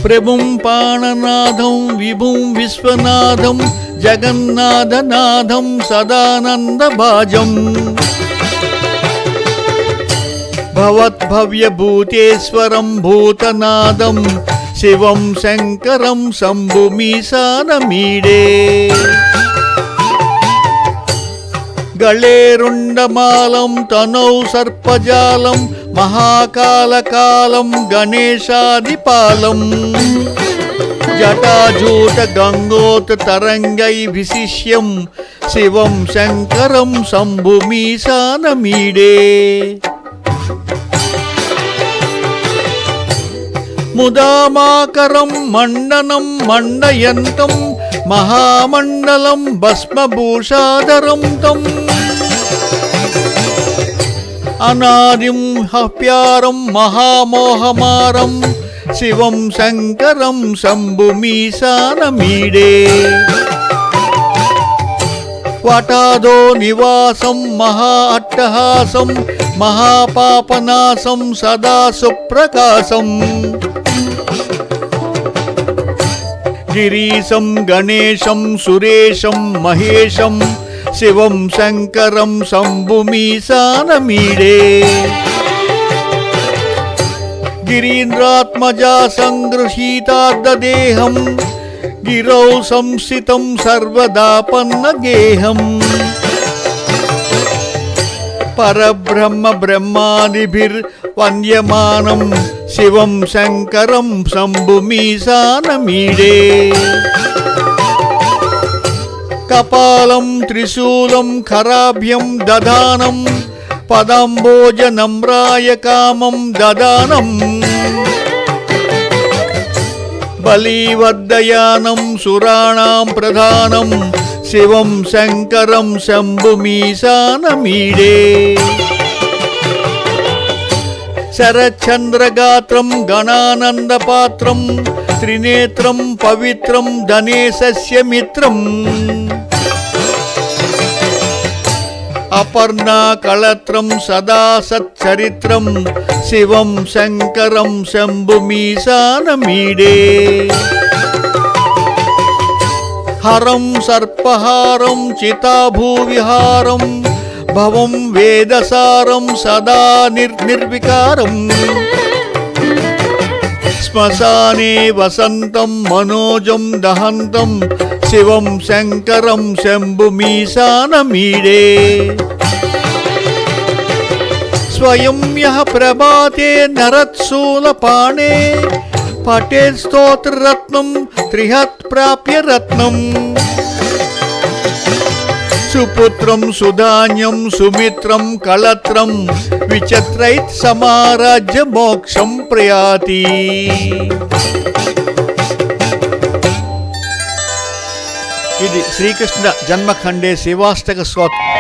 ప్రభుం పాణనాథం విభుం విశ్వనాథం జగన్నాథనాథం సదానందభాజం భవద్భవ్యభూతేశ్వరం భూతనాదం శివం శంకరం శంభుమీశానమీడే గళేరుండమాలం తనౌ సర్పజాలం మహాకాలకాలం గణేశాదిపాలం జటాజూట గంగోత తరంగై విశిష్యం శివం శంకరం శంభుమీశానమీడే ముదామాకరం మండనం మండయంతం మహామండలం భస్మభూషాధరం తం అనాదిం హ్యారం మహామోహమారం శివం శంకరం శంభుమీశానమీడే వటాదో నివాసం మహా అట్టహాసం మహాపాపనాశం సదా సుప్రకాశం గిరీశం గణేశం సురేశం మహేశం శివం శంకరం శంభుమీశానమీడే గిరీంద్రాత్మజా సంగృహీతార్ధదేహం గిరౌ సంస్థితం సర్వదాపన్నగేహం పరబ్రహ్మ బ్రహ్మాదిభిర్వంద్యమానం శివం శంకరం శంభుమీశానమీడే కపాలం త్రిశూలం ఖరాభ్యం దదానం పదంబోజనమ్రాయ కామం దదానం బలీవర్ధయానం సురాణాం ప్రధానం శివం శంకరం శంభుమీశానమీడే శరచంద్రగాత్రం గణానందపాత్రం త్రినేత్రం పవిత్రం ధనేశస్య మిత్రం అపర్ణా కళత్రం సదా సచ్చరిత్రం శివం శంకరం శంభుమీశానమీడే హరం సర్పహారం చితాభూవిహారం భవం వేదసారం సదా నిర్వికారం శ్మశానే వసంతం మనోజం దహంతం శివం శంకరం శంభుమీశానమీడే స్వయం యః ప్రభాతే నరత్సూలపాణే పఠేత్ స్తోత్రరత్నం త్రిహత్ ప్రాప్య రత్నం సుపుత్రం సుధాన్యం సుమిత్రం కళత్రం విచత్రైత్ సమారాజ్య మోక్షం ప్రయాతి. ఇది శ్రీకృష్ణ జన్మఖండే శివాష్టక స్తోత్రం.